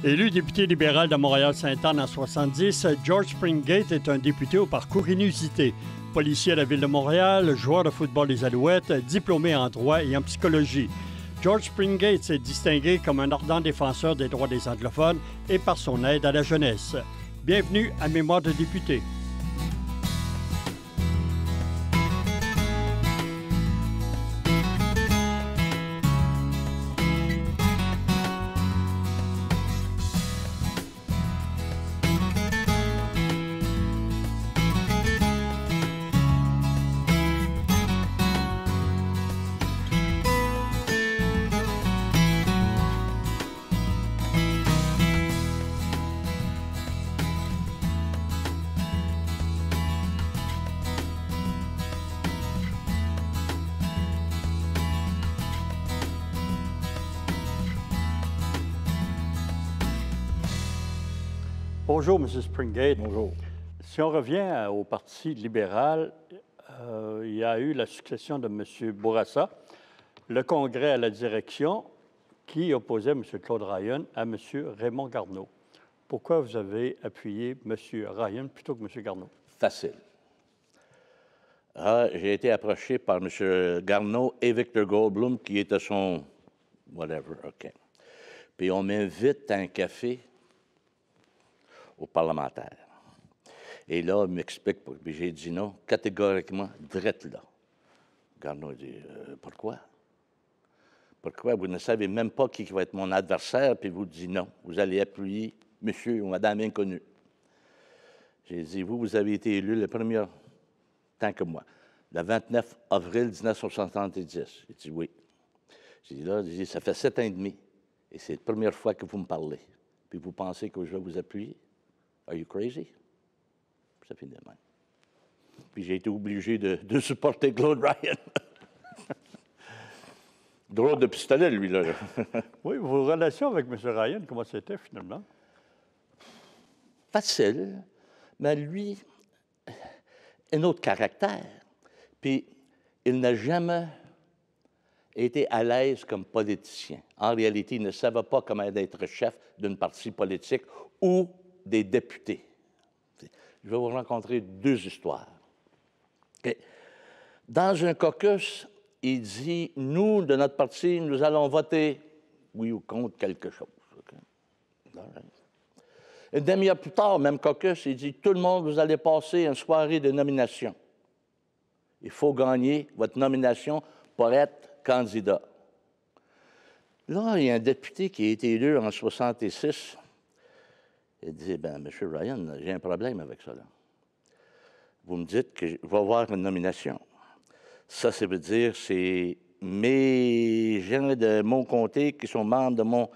Élu député libéral de Montréal-Sainte-Anne en 70, George Springate est un député au parcours inusité. Policier à la Ville de Montréal, joueur de football des Alouettes, diplômé en droit et en psychologie. George Springate s'est distingué comme un ardent défenseur des droits des anglophones et par son aide à la jeunesse. Bienvenue à Mémoire de député. Bonjour, M. Springate. Bonjour. Si on revient au Parti libéral, il y a eu la succession de M. Bourassa, le Congrès à la direction, qui opposait M. Claude Ryan à M. Raymond Garneau. Pourquoi vous avez appuyé M. Ryan plutôt que M. Garneau? Facile. J'ai été approché par M. Garneau et Victor Goldblum, qui était son whatever, OK. Puis on m'invite à un café au parlementaire. Et là, il m'explique, puis j'ai dit non, catégoriquement, drette là. Garneau dit, pourquoi? Pourquoi? Vous ne savez même pas qui va être mon adversaire, puis vous dites non. Vous allez appuyer monsieur ou madame inconnue. J'ai dit, vous avez été élu le premier temps que moi, le 29 avril 1970. J'ai dit oui. J'ai dit là, ça fait 7 ans et demi, et c'est la première fois que vous me parlez. Puis vous pensez que je vais vous appuyer? Are you crazy? Ça finit de même. Puis j'ai été obligé de supporter Claude Ryan. Drôle de pistolet, lui, là. Oui, vos relations avec M. Ryan, comment c'était finalement? Facile, mais lui, un autre caractère. Puis il n'a jamais été à l'aise comme politicien. En réalité, il ne savait pas comment être chef d'une parti politique ou des députés. Je vais vous rencontrer 2 histoires. Okay. Dans un caucus, il dit, nous, de notre parti, nous allons voter oui ou contre quelque chose. Okay. Une demi-heure plus tard, même caucus, il dit, tout le monde, vous allez passer une soirée de nomination. Il faut gagner votre nomination pour être candidat. Là, il y a un député qui a été élu en 66. Il dit, bien, M. Ryan, j'ai un problème avec ça, là. Vous me dites que je vais avoir une nomination. Ça veut dire c'est mes gens de mon comté qui sont membres de mon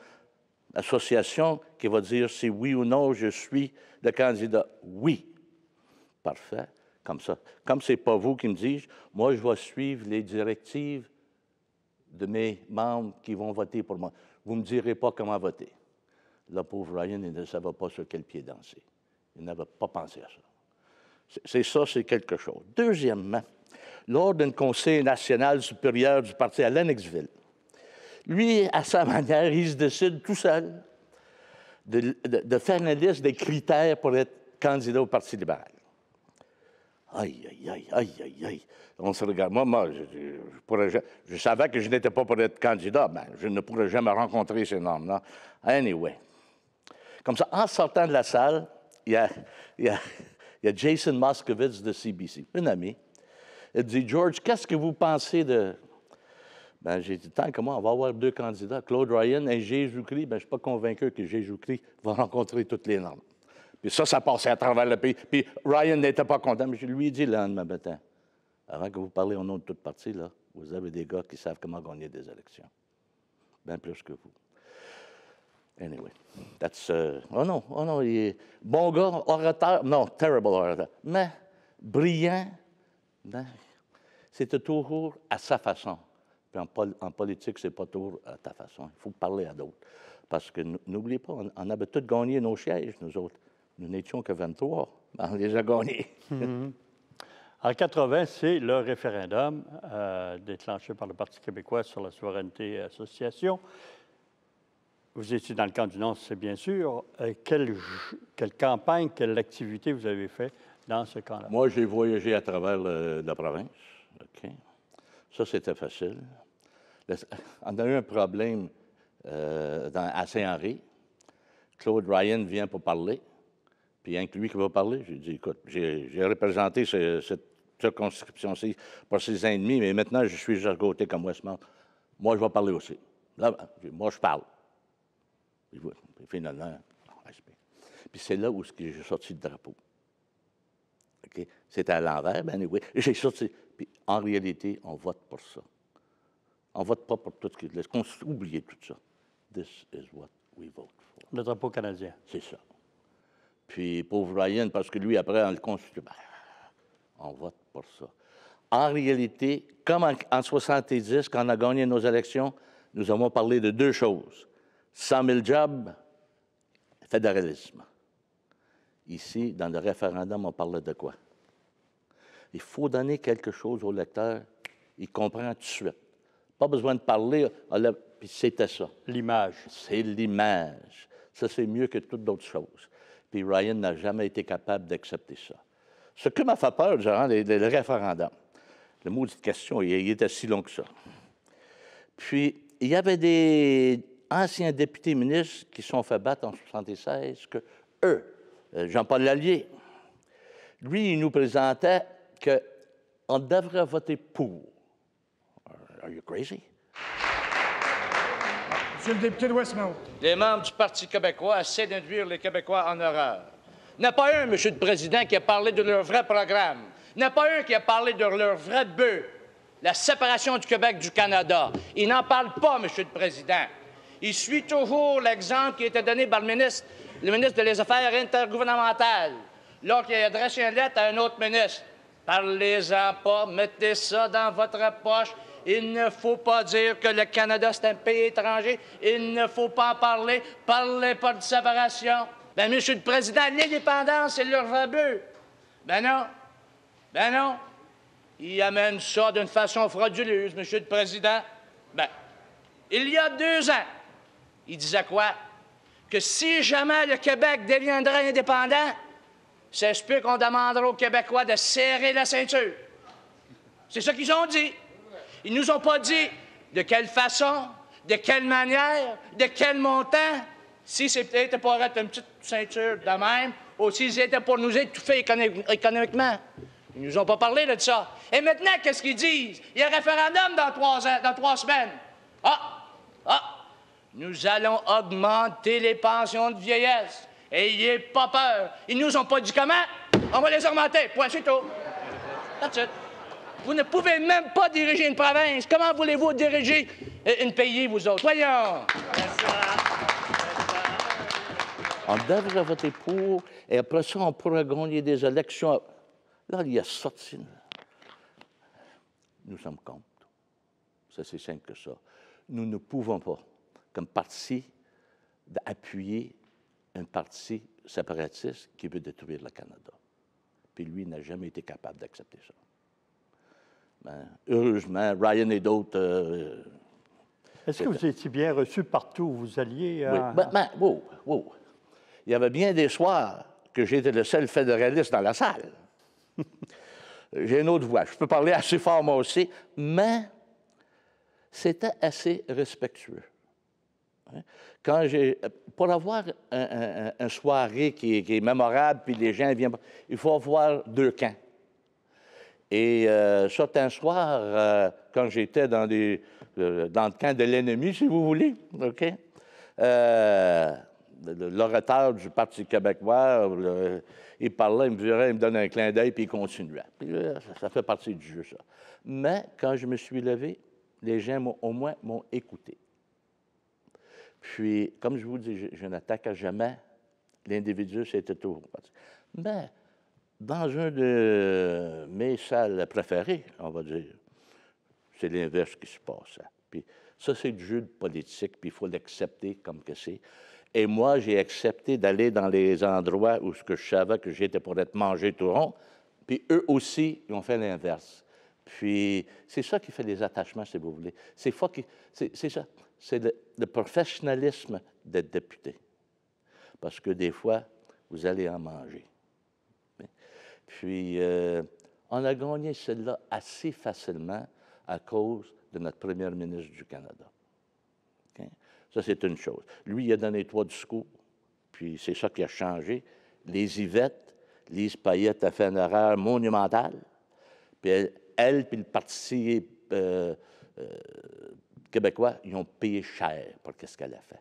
association qui vont dire si oui ou non je suis le candidat. Oui. Parfait. Comme ça. Comme ce n'est pas vous qui me dites, moi, je vais suivre les directives de mes membres qui vont voter pour moi. Vous ne me direz pas comment voter. Le pauvre Ryan, il ne savait pas sur quel pied danser. Il n'avait pas pensé à ça. C'est quelque chose. Deuxièmement, lors d'un conseil national supérieur du parti à Lennoxville, lui, à sa manière, il se décide tout seul de faire une liste des critères pour être candidat au Parti libéral. Aïe, aïe, aïe, aïe, aïe, aïe. On se regarde. Moi, je savais que je n'étais pas pour être candidat, mais je ne pourrais jamais rencontrer ces normes-là. Anyway. Comme ça, en sortant de la salle, il y a Jason Moskowitz de CBC, un ami. Il dit, George, qu'est-ce que vous pensez de... Ben, j'ai dit, tant que moi, on va avoir 2 candidats, Claude Ryan et Jésus-Christ. Ben, je ne suis pas convaincu que Jésus-Christ va rencontrer toutes les normes. Puis ça passait à travers le pays. Puis Ryan n'était pas content, mais je lui ai dit le lendemain matin, avant que vous parlez au nom de toute partie, là, vous avez des gars qui savent comment gagner des élections. Bien plus que vous. Anyway, oh non, il est bon gars, orateur, non, terrible orateur, mais brillant, ben, c'était toujours à sa façon. Puis en politique, c'est pas toujours à ta façon. Il faut parler à d'autres. Parce que n'oubliez pas, on avait tous gagné nos sièges, nous autres. Nous n'étions que 23, on les a gagnés. En 80, c'est le référendum déclenché par le Parti québécois sur la souveraineté association. Vous étiez dans le camp du Nord, c'est bien sûr. Quelle campagne, quelle activité vous avez fait dans ce camp-là? Moi, j'ai voyagé à travers la province. OK. Ça, c'était facile. On a eu un problème à Saint-Henri. Claude Ryan vient pour parler. Puis rien que lui qui va parler, j'ai dit, écoute, j'ai représenté cette circonscription-ci pour 6 ans et demi, mais maintenant, je suis à côté comme Westmount. Moi, je vais parler aussi. Là, moi, je parle. Puis finalement, respect. Puis c'est là où j'ai sorti le drapeau. OK? C'était à l'envers, ben oui. J'ai sorti. Puis en réalité, on vote pour ça. On ne vote pas pour tout ce qui laisse. On oublie tout ça. This is what we vote for. Le drapeau canadien. C'est ça. Puis, pauvre Ryan, parce que lui, après, on le constitue, on vote pour ça. En réalité, comme en 70, quand on a gagné nos élections, nous avons parlé de 2 choses. 100 000 jobs, fédéralisme. Ici, dans le référendum, on parle de quoi? Il faut donner quelque chose au lecteur, il comprend tout de suite. Pas besoin de parler, puis c'était ça. L'image. C'est l'image. Ça, c'est mieux que toutes d'autres choses. Puis Ryan n'a jamais été capable d'accepter ça. Ce qui m'a fait peur durant le référendum, le mot de question, il était si long que ça. Puis, il y avait des anciens députés ministres qui se sont fait battre en 1976, que eux, Jean-Paul Lallier, lui, il nous présentait qu'on devrait voter pour. Are you crazy? Monsieur le député de Westmount. Les membres du Parti québécois essaient d'induire les Québécois en erreur. Il n'y a pas un, Monsieur le Président, qui a parlé de leur vrai programme. Il n'y a pas un qui a parlé de leur vrai but, la séparation du Québec du Canada. Il n'en parle pas, Monsieur le Président. Il suit toujours l'exemple qui a été donné par le ministre des Affaires intergouvernementales, lorsqu'il a adressé une lettre à un autre ministre. Parlez-en pas, mettez ça dans votre poche. Il ne faut pas dire que le Canada, c'est un pays étranger. Il ne faut pas en parler. Parlez pas de séparation. Bien, Monsieur le Président, l'indépendance, c'est leur vrai but. Ben non. Ben non. Ils amènent ça d'une façon frauduleuse, Monsieur le Président. Ben, il y a 2 ans, il disait quoi? Que si jamais le Québec deviendrait indépendant, ça se peut qu'on demandera aux Québécois de serrer la ceinture. C'est ça qu'ils ont dit. Ils nous ont pas dit de quelle façon, de quelle manière, de quel montant. Si c'était pour être une petite ceinture de même, ou s'ils étaient pour nous étouffer économiquement. Ils nous ont pas parlé de ça. Et maintenant, qu'est-ce qu'ils disent? Il y a un référendum dans 3 ans, dans 3 semaines. Nous allons augmenter les pensions de vieillesse. Ayez pas peur. Ils nous ont pas dit comment. On va les augmenter. Point, c'est tout. That's it. Vous ne pouvez même pas diriger une province. Comment voulez-vous diriger un pays, vous autres? Voyons. On devrait voter pour, et après ça, on pourrait gagner des élections. Là, il y a sorti. Nous sommes contre. C'est aussi simple que ça. Nous ne pouvons pas, comme parti, appuyer un parti séparatiste qui veut détruire le Canada. Puis lui n'a jamais été capable d'accepter ça. Ben, heureusement, Ryan et d'autres... Est-ce que vous étiez bien reçu partout où vous alliez? Oui. Wow. Il y avait bien des soirs que j'étais le seul fédéraliste dans la salle. J'ai une autre voix. Je peux parler assez fort, moi aussi, mais c'était assez respectueux. Quand pour avoir une soirée qui est mémorable, puis les gens viennent... Il faut avoir 2 camps. Et certains soirs, quand j'étais dans le camp de l'ennemi, si vous voulez, OK? L'orateur du Parti québécois, il parlait, il me dirait, il me donne un clin d'œil, puis il continuait. Puis là, ça fait partie du jeu, ça. Mais quand je me suis levé, les gens, au moins, m'ont écouté. Puis, comme je vous dis, je n'attaque jamais l'individu, c'était tout. Mais, dans une de mes salles préférées, on va dire, c'est l'inverse qui se passe. Puis, ça, c'est du jeu de politique, puis il faut l'accepter comme que c'est. Et moi, j'ai accepté d'aller dans les endroits où je savais que j'étais pour être mangé tout rond, puis eux aussi, ils ont fait l'inverse. Puis, c'est ça qui fait les attachements, si vous voulez. C'est ça. C'est le professionnalisme d'être député. Parce que des fois, vous allez en manger. Puis, on a gagné celle-là assez facilement à cause de notre premier ministre du Canada. Okay? Ça, c'est une chose. Lui, il a donné 3 discours, puis c'est ça qui a changé. Les Yvettes, Lise Payette a fait une erreur monumentale, puis elle puis le Parti québécois, ils ont payé cher pour ce qu'elle a fait.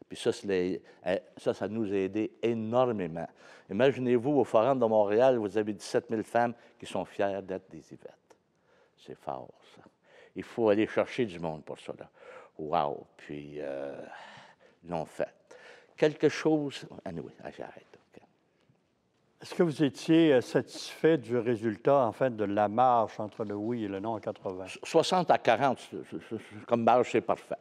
Puis ça nous a aidé énormément. Imaginez-vous, au Forum de Montréal, vous avez 17 000 femmes qui sont fières d'être des Yvettes. C'est fort, ça. Il faut aller chercher du monde pour ça, là. Wow! Puis, ils l'ont fait. Quelque chose... Anyway, j'arrête. Okay. Est-ce que vous étiez satisfait du résultat, en fait, de la marge entre le oui et le non en 80? 60 à 40, comme marge, c'est parfait.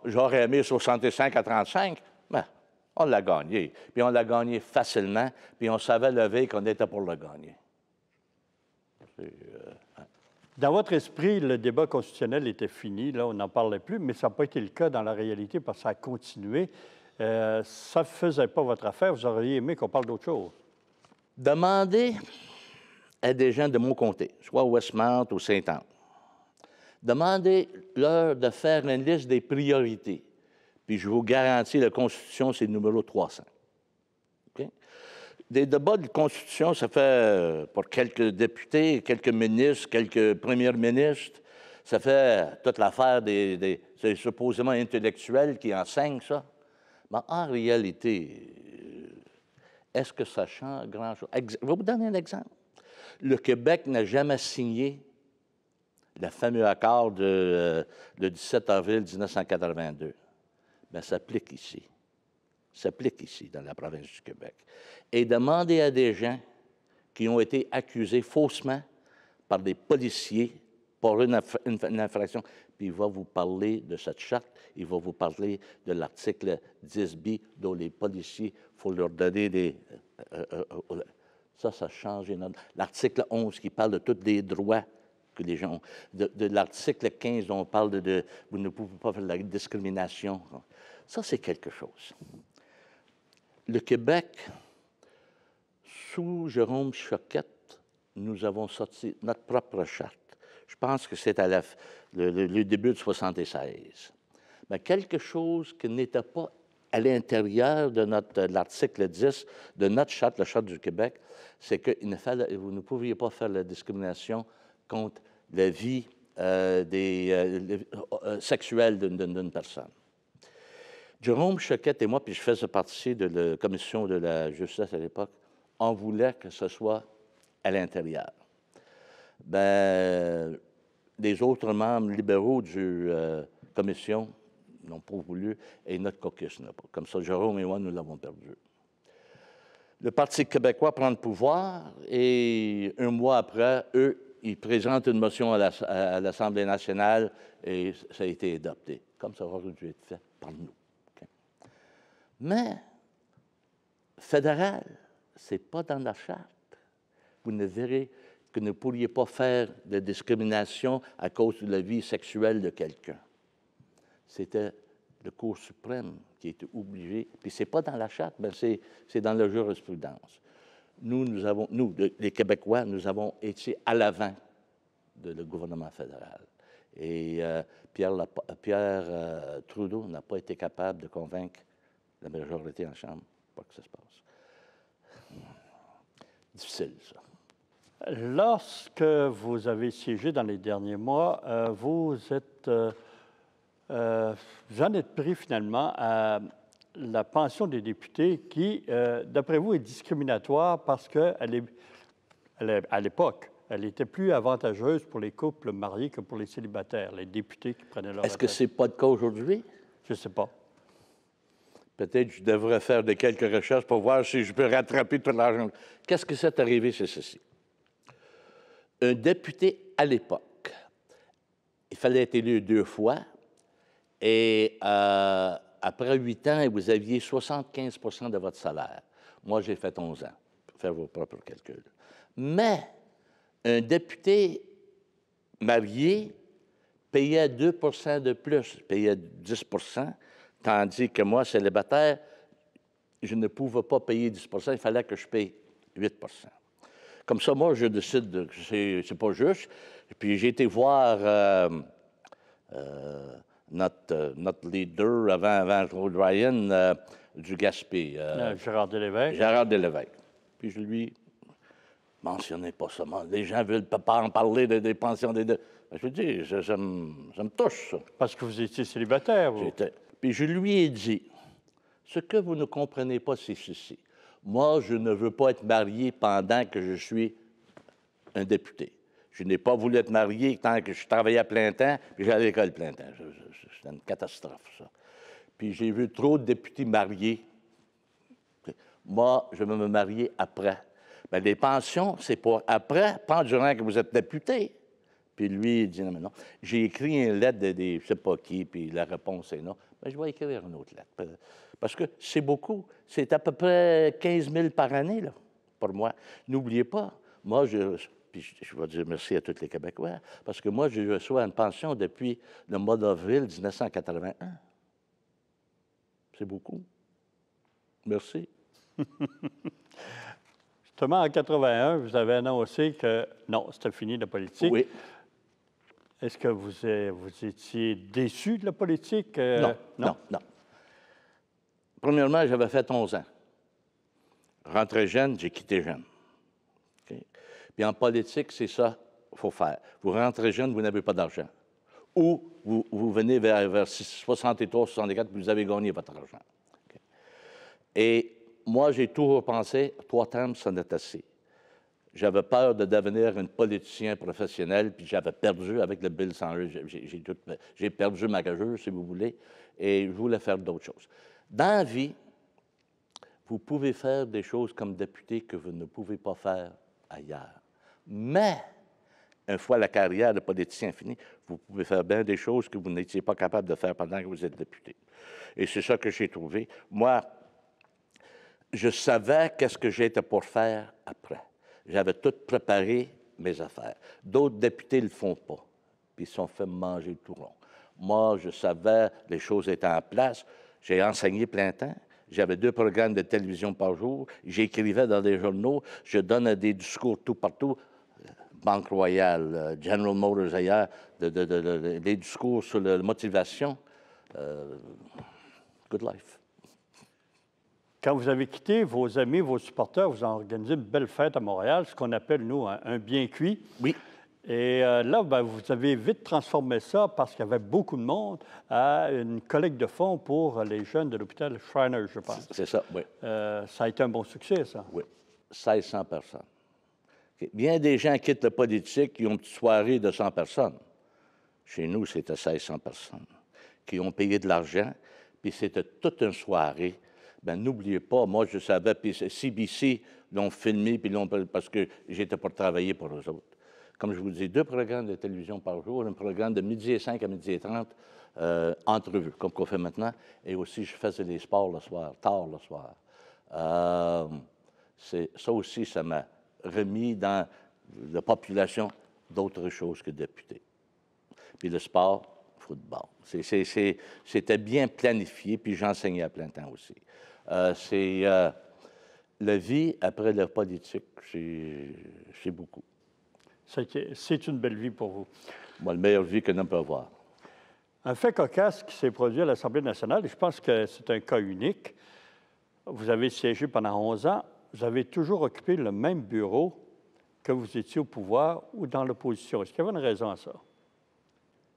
J'aurais aimé 65 à 35, mais on l'a gagné. Puis on l'a gagné facilement, puis on savait la veille qu'on était pour le gagner. Dans votre esprit, le débat constitutionnel était fini, là, on n'en parlait plus, mais ça n'a pas été le cas dans la réalité parce que ça a continué. Ça ne faisait pas votre affaire, vous auriez aimé qu'on parle d'autre chose. Demandez à des gens de mon comté, soit Westmount ou Saint-Anne, demandez-leur de faire une liste des priorités. Puis je vous garantis, la Constitution, c'est le numéro 300. Okay? Des débats de Constitution, ça fait, pour quelques députés, quelques ministres, quelques premiers ministres, ça fait toute l'affaire c'est supposément intellectuels qui enseignent ça. Mais en réalité, est-ce que ça change grand-chose? Je vais vous donner un exemple. Le Québec n'a jamais signé le fameux accord le 17 avril 1982. Bien, ça s'applique ici. Ça s'applique ici, dans la province du Québec. Et demandez à des gens qui ont été accusés faussement par des policiers pour une infraction, puis il va vous parler de cette charte, il va vous parler de l'article 10B, dont les policiers, il faut leur donner des... ça change énormément. L'article 11 qui parle de tous les droits que les gens ont. De l'article 15 dont on parle de vous ne pouvez pas faire de la discrimination. Ça, c'est quelque chose. Le Québec, sous Jérôme Choquette, nous avons sorti notre propre charte. Je pense que c'est à le début de 1976. Mais quelque chose qui n'était pas à l'intérieur de l'article 10 de notre charte, la Charte du Québec, c'est que vous ne pouviez pas faire la discrimination contre la vie sexuelle d'une personne. Jérôme Choquette et moi, puis je faisais partie de la commission de la justice à l'époque, on voulait que ce soit à l'intérieur. Ben, les autres membres libéraux de la commission n'ont pas voulu et notre caucus n'a pas. Comme ça, Jérôme et moi, nous l'avons perdu. Le Parti québécois prend le pouvoir et un mois après, eux, ils présentent une motion à l'Assemblée nationale et ça a été adopté, comme ça aurait dû être fait par nous. Okay. Mais, fédéral, ce n'est pas dans la charte. Vous ne verrez que vous ne pourriez pas faire de discrimination à cause de la vie sexuelle de quelqu'un. C'était le Cour suprême qui était obligé, puis ce n'est pas dans la charte, mais c'est dans la jurisprudence. Nous, les Québécois, nous avons été à l'avant le gouvernement fédéral. Et Pierre Trudeau n'a pas été capable de convaincre la majorité en Chambre pour que ça se passe. Difficile, ça. Lorsque vous avez siégé dans les derniers mois, vous en êtes pris finalement à la pension des députés qui, d'après vous, est discriminatoire parce qu'à l'époque, elle était plus avantageuse pour les couples mariés que pour les célibataires, les députés qui prenaient leur retraite. Est-ce que ce n'est pas le cas aujourd'hui? Je ne sais pas. Peut-être que je devrais faire quelques recherches pour voir si je peux rattraper tout l'argent. Qu'est-ce que c'est arrivé, c'est ceci. Un député, à l'époque, il fallait être élu 2 fois, et après 8 ans, vous aviez 75 % de votre salaire. Moi, j'ai fait 11 ans, pour faire vos propres calculs. Mais un député marié payait 2 % de plus, payait 10 %, Tandis que moi, célibataire, je ne pouvais pas payer 10 il fallait que je paye 8 Comme ça, moi, je décide que c'est pas juste. Puis j'ai été voir notre leader avant Claude Ryan du Gaspé. Gérard Delévesque. Gérard Delévesque. Puis je lui mentionnais pas ça. Les gens veulent pas en parler des pensions des deux. Je lui dis, ça me touche, ça. Parce que vous étiez célibataire, vous. Puis je lui ai dit, ce que vous ne comprenez pas, c'est ceci. Moi, je ne veux pas être marié pendant que je suis un député. Je n'ai pas voulu être marié tant que je travaillais à plein temps, puis j'allais à l'école plein temps. C'était une catastrophe, ça. Puis j'ai vu trop de députés mariés. Moi, je vais me marier après. Bien, les pensions, c'est pour après, pas durant que vous êtes député. Puis lui, il dit, non, mais non. J'ai écrit une lettre de je ne sais pas qui, puis la réponse est non. Bien, je vais écrire une autre lettre. Parce que c'est beaucoup. C'est à peu près 15 000 par année, là, pour moi. N'oubliez pas, moi, puis je vais dire merci à tous les Québécois, parce que moi, je reçois une pension depuis le mois d'avril 1981. C'est beaucoup. Merci. Justement, en 81, vous avez annoncé que non, c'était fini la politique. Oui. Est-ce que vous étiez déçu de la politique? Non. Premièrement, j'avais fait 11 ans. Rentré jeune, j'ai quitté jeune. Okay? Puis en politique, c'est ça qu'il faut faire. Vous rentrez jeune, vous n'avez pas d'argent. Ou vous venez vers 63, 64, puis vous avez gagné votre argent. Okay? Et moi, j'ai tout repensé. 3 termes, ça en est assez. J'avais peur de devenir un politicien professionnel, puis j'avais perdu avec le Bill 101. J'ai perdu ma gageure, si vous voulez, et je voulais faire d'autres choses. Dans la vie, vous pouvez faire des choses comme député que vous ne pouvez pas faire ailleurs. Mais, une fois la carrière de politicien finie, vous pouvez faire bien des choses que vous n'étiez pas capable de faire pendant que vous êtes député. Et c'est ça que j'ai trouvé. Moi, je savais qu'est-ce que j'étais pour faire après. J'avais tout préparé mes affaires. D'autres députés ne le font pas, puis ils se sont fait manger tout rond. Moi, je savais, les choses étaient en place. J'ai enseigné plein temps. J'avais 2 programmes de télévision par jour. J'écrivais dans des journaux. Je donnais des discours tout partout. Banque Royale, General Motors ailleurs, des discours sur la motivation. Good life. Quand vous avez quitté, vos amis, vos supporters, vous ont organisé une belle fête à Montréal, ce qu'on appelle, nous, un bien cuit. Oui. Et là, bien, vous avez vite transformé ça, parce qu'il y avait beaucoup de monde, à une collecte de fonds pour les jeunes de l'hôpital Shriners, je pense. C'est ça, oui. Ça a été un bon succès, ça. Oui. 1600 personnes. Okay. Bien des gens quittent la politique qui ont une petite soirée de 100 personnes. Chez nous, c'était 1600 personnes qui ont payé de l'argent, puis c'était toute une soirée. Bien, n'oubliez pas, moi, je savais, puis CBC l'ont filmé, puis parce que j'étais pour travailler pour eux autres. Comme je vous dis, 2 programmes de télévision par jour, un programme de 12h05 à 12h30, entrevue, comme qu'on fait maintenant, et aussi, je faisais les sports le soir, tard le soir. Ça aussi, ça m'a remis dans la population d'autres choses que député. Puis le sport, football. C'était bien planifié, puis j'enseignais à plein temps aussi. La vie après la politique, c'est beaucoup. C'est une belle vie pour vous. Moi, la meilleure vie qu'un homme peut avoir. Un fait cocasse qui s'est produit à l'Assemblée nationale, et je pense que c'est un cas unique. Vous avez siégé pendant 11 ans. Vous avez toujours occupé le même bureau que vous étiez au pouvoir ou dans l'opposition. Est-ce qu'il y avait une raison à ça?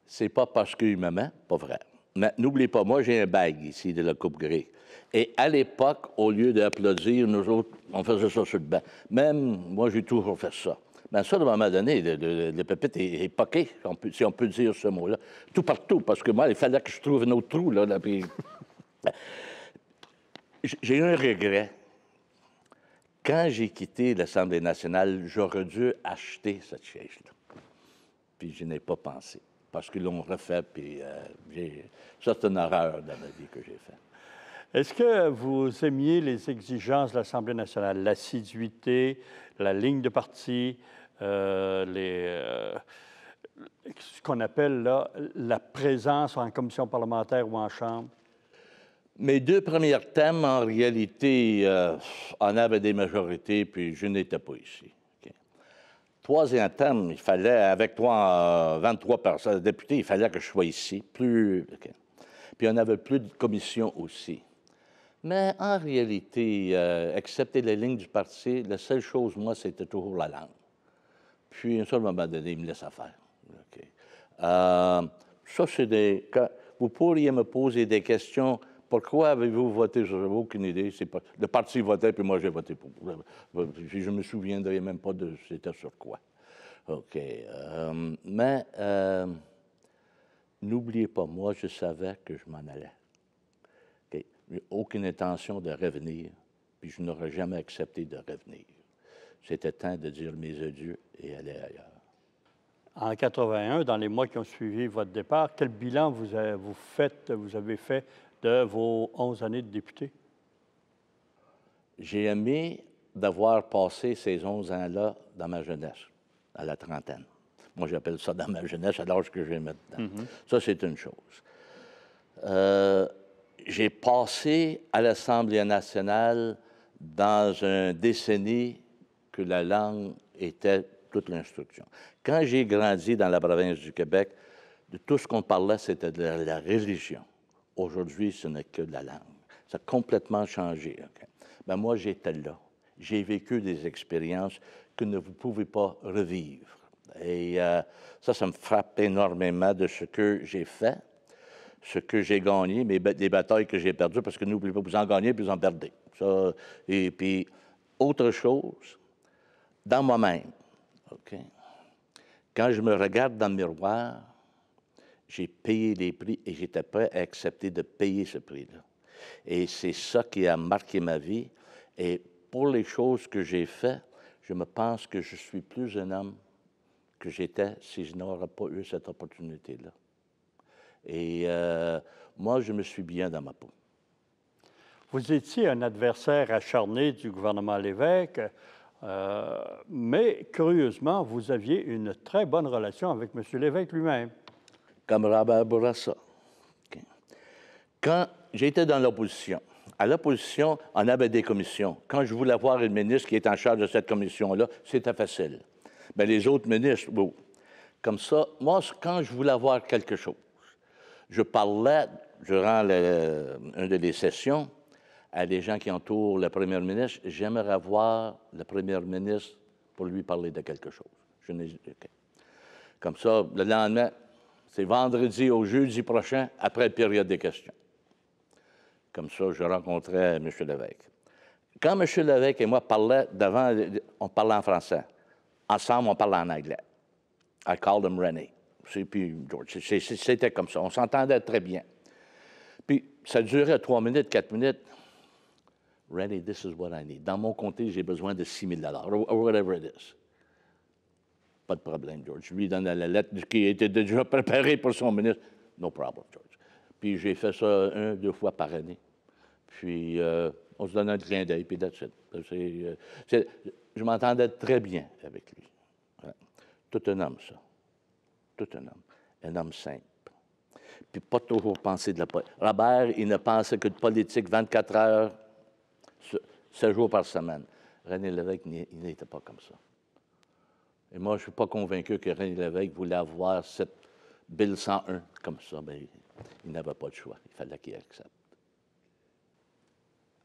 C'est pas parce qu'il m'aimait, pas vrai. Mais n'oubliez pas, moi, j'ai un bague ici de la Coupe Grey. Et à l'époque, au lieu d'applaudir, nous autres, on faisait ça sur le banc. Même moi, j'ai toujours fait ça. Mais ça, à un moment donné, le pupitre est poqué, si on peut dire ce mot-là, tout partout, parce que moi, il fallait que je trouve un autre trou, là puis... J'ai eu un regret. Quand j'ai quitté l'Assemblée nationale, j'aurais dû acheter cette chaise-là. Puis je n'ai pas pensé, parce qu'ils l'ont refait, puis ça, c'est une horreur dans ma vie que j'ai faite. Est-ce que vous aimiez les exigences de l'Assemblée nationale, l'assiduité, la ligne de parti, ce qu'on appelle là, la présence en commission parlementaire ou en chambre? Mes deux premiers thèmes, en réalité, en avaient des majorités, puis je n'étais pas ici. OK. Troisième thème, il fallait, avec 23 personnes, députés, il fallait que je sois ici. OK. Puis on avait plus de commissions aussi. Mais en réalité, excepté les lignes du parti, la seule chose, moi, c'était toujours la langue. Puis, à un seul moment donné, il me laisse faire. OK. Ça, c'est des... Vous pourriez me poser des questions. Pourquoi avez-vous voté? Je n'avais aucune idée. Pas... Le parti votait, puis moi, j'ai voté pour. Puis je ne me souviendrai même pas de c'était sur quoi. OK. Mais n'oubliez pas, moi, je savais que je m'en allais. OK. Aucune intention de revenir, puis je n'aurais jamais accepté de revenir. C'était temps de dire mes adieux et aller ailleurs. En 81, dans les mois qui ont suivi votre départ, quel bilan vous avez fait de vos 11 années de député? J'ai aimé d'avoir passé ces 11 ans-là dans ma jeunesse, à la trentaine. Moi, j'appelle ça dans ma jeunesse, à l'âge que j'ai maintenant. Ça, c'est une chose. J'ai passé à l'Assemblée nationale dans une décennie que la langue était toute l'instruction. Quand j'ai grandi dans la province du Québec, de tout ce qu'on parlait, c'était de la religion. Aujourd'hui, ce n'est que de la langue. Ça a complètement changé. Okay? Ben moi, j'étais là. J'ai vécu des expériences que vous ne pouvez pas revivre. Et ça me frappe énormément de ce que j'ai fait, ce que j'ai gagné, des batailles que j'ai perdues, parce que n'oubliez pas, vous en gagnez puis vous en perdez. Ça, et puis, autre chose, dans moi-même, OK? Quand je me regarde dans le miroir, j'ai payé des prix et j'étais prêt à accepter de payer ce prix-là. Et c'est ça qui a marqué ma vie. Et pour les choses que j'ai faites, je me pense que je suis plus un homme que j'étais si je n'aurais pas eu cette opportunité-là. Et moi, je me suis bien dans ma peau. Vous étiez un adversaire acharné du gouvernement Lévesque, mais curieusement, vous aviez une très bonne relation avec M. Lévesque lui-même. Comme Robert Bourassa. Okay. Quand j'étais dans l'opposition, à l'opposition, on avait des commissions. Quand je voulais voir une ministre qui est en charge de cette commission-là, c'était facile. Mais les autres ministres, bon, comme ça, moi, quand je voulais voir quelque chose, je parlais, durant une des sessions, à des gens qui entourent le premier ministre, j'aimerais voir le premier ministre pour lui parler de quelque chose. Okay. Comme ça, le lendemain, c'est vendredi au jeudi prochain, après la période des questions. Comme ça, je rencontrais M. Lévesque. Quand M. Lévesque et moi parlaient on parlait en français. Ensemble, on parlait en anglais. I called him René. Puis George. C'était comme ça. On s'entendait très bien. Puis ça durait 3 minutes, 4 minutes. René, this is what I need. Dans mon comté, j'ai besoin de 6 000 $, or whatever it is. Pas de problème, George. Je lui donnais la lettre qui était déjà préparée pour son ministre. No problem, George. Puis j'ai fait ça 1, 2 fois par année. Puis on se donnait un clin d'œil, puis that's it. Je m'entendais très bien avec lui. Ouais. Tout un homme, ça. Tout un homme. Un homme simple. Puis pas toujours penser de la politique. Robert, il ne pensait que de politique 24 heures, 7 jours par semaine. René Lévesque, il n'était pas comme ça. Et moi, je ne suis pas convaincu que René Lévesque voulait avoir cette Bill 101 comme ça. Bien, il n'avait pas de choix. Il fallait qu'il accepte.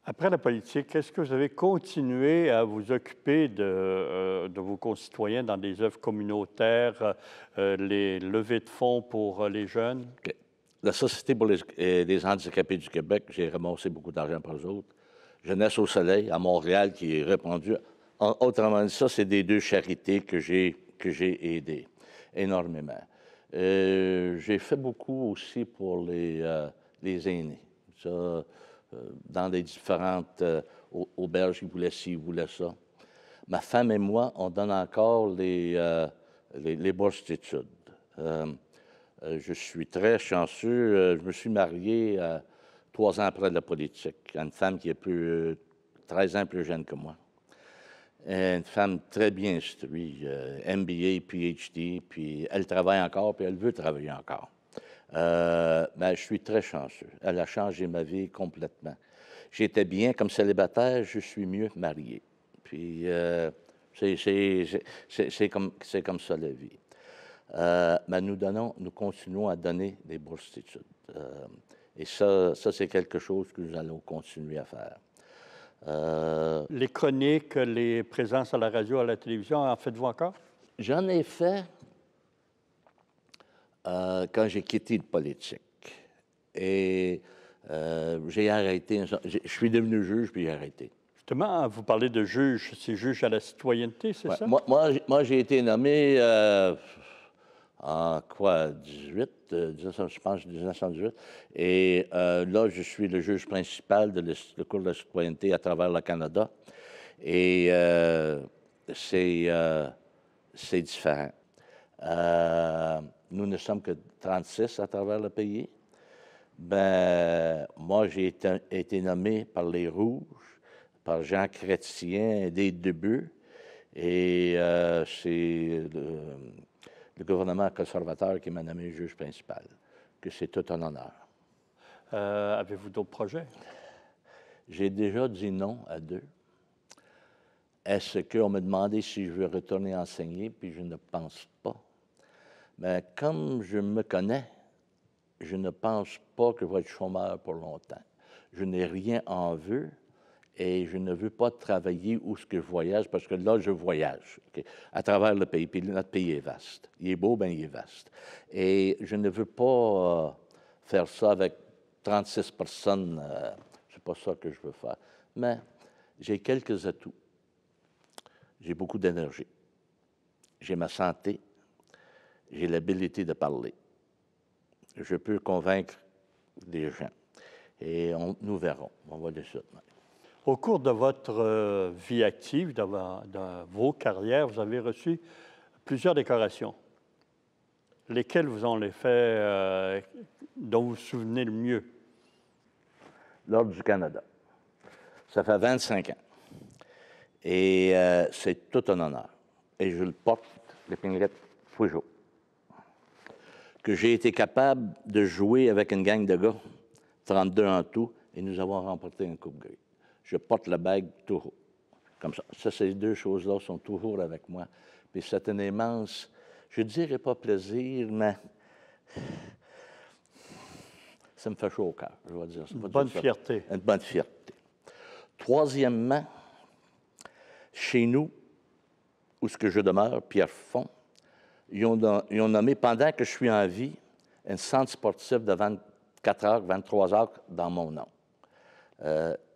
Après la politique, est-ce que vous avez continué à vous occuper de vos concitoyens dans des œuvres communautaires, les levées de fonds pour les jeunes? Okay. La Société pour les handicapés du Québec, j'ai ramassé beaucoup d'argent pour eux autres. Jeunesse au soleil, à Montréal, qui est répandu. Autrement dit, ça, c'est des 2 charités que j'ai aidées énormément. J'ai fait beaucoup aussi pour les aînés. Ça, dans les différentes auberges, ils voulaient ci, ils voulaient ça. Ma femme et moi, on donne encore les bourses d'études. Je suis très chanceux. Je me suis marié 3 ans après la politique, à une femme qui est 13 ans plus jeune que moi. Une femme très bien instruite, MBA, PhD, puis elle travaille encore, puis elle veut travailler encore. Ben, je suis très chanceux. Elle a changé ma vie complètement. J'étais bien comme célibataire, je suis mieux marié. Puis, c'est comme ça la vie. Mais nous continuons à donner des bourses d'études. Et ça c'est quelque chose que nous allons continuer à faire. Les chroniques, les présences à la radio, à la télévision, en faites-vous encore? J'en ai fait quand j'ai quitté le politique. Et j'ai arrêté. Je suis devenu juge, puis j'ai arrêté. Justement, vous parlez de juge, c'est juge à la citoyenneté, c'est Ouais, ça? moi j'ai été nommé en quoi, 18, je pense 1918. Et là, je suis le juge principal de la Cour de la citoyenneté à travers le Canada. Et c'est différent. Nous ne sommes que 36 à travers le pays. Ben, moi, j'ai été nommé par les Rouges, par Jean Chrétien des débuts, et c'est le gouvernement conservateur qui m'a nommé juge principal, que c'est tout un honneur. Avez-vous d'autres projets? J'ai déjà dit non à 2. Est-ce qu'on me demandait si je veux retourner enseigner, puis je ne pense pas. Mais comme je me connais, je ne pense pas que je vais être chômeur pour longtemps. Je n'ai rien en vue et je ne veux pas travailler où ce que je voyage, parce que là, je voyage à travers le pays. Puis notre pays est vaste. Il est beau, bien il est vaste. Et je ne veux pas faire ça avec 36 personnes. C'est pas ça que je veux faire. Mais j'ai quelques atouts. J'ai beaucoup d'énergie. J'ai ma santé. J'ai l'habilité de parler. Je peux convaincre des gens. Et nous verrons. On va le suite. Au cours de votre vie active, dans vos carrières, vous avez reçu plusieurs décorations. Lesquelles vous ont l'effet dont vous vous souvenez le mieux? L'Ordre du Canada. Ça fait 25 ans. Et c'est tout un honneur. Et je le porte, l'épinglette, toujours. Que j'ai été capable de jouer avec une gang de gars, 32 en tout, et nous avons remporté une Coupe Grey. Je porte la bague toujours, comme ça. Ces deux choses-là sont toujours avec moi. Puis c'est un immense, je ne dirais pas plaisir, mais ça me fait chaud au cœur, je vais dire ça. Une bonne fierté. Une bonne fierté. Troisièmement, chez nous, où ce que je demeure, Pierrefonds, ils ont nommé, pendant que je suis en vie, un centre sportif de 24 heures, 23 heures dans mon nom.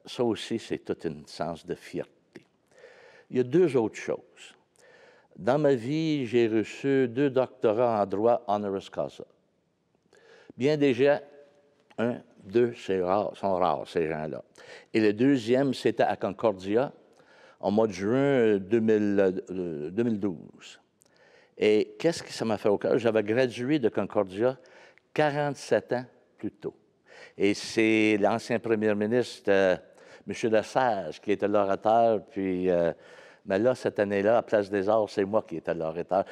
Ça aussi, c'est tout un sens de fierté. Il y a 2 autres choses. Dans ma vie, j'ai reçu 2 doctorats en droit honoris causa. Bien déjà, 1, 2, sont rares, ces gens-là. Et le deuxième, c'était à Concordia, au mois de juin 2012. Et qu'est-ce que ça m'a fait au cœur? J'avais gradué de Concordia 47 ans plus tôt. Et c'est l'ancien premier ministre, M. Lesage, qui était l'orateur. Puis, mais là, cette année-là, à Place des Arts, c'est moi qui étais l'orateur.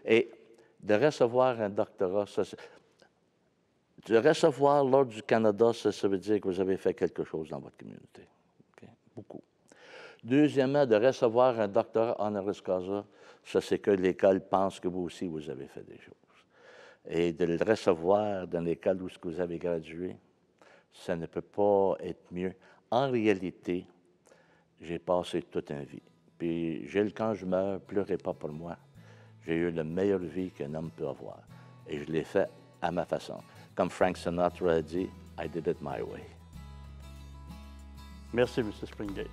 Et de recevoir un doctorat, de recevoir l'Ordre du Canada, ça veut dire que vous avez fait quelque chose dans votre communauté. Okay? Beaucoup. Deuxièmement, de recevoir un doctorat honoris causa, ça, c'est que l'école pense que vous aussi, vous avez fait des choses. Et de le recevoir dans l'école où vous avez gradué, ça ne peut pas être mieux. En réalité, j'ai passé toute une vie. Puis, Gilles, quand je meurs, pleurez pas pour moi. J'ai eu la meilleure vie qu'un homme peut avoir. Et je l'ai fait à ma façon. Comme Frank Sinatra a dit, I did it my way. Merci, M. Springate.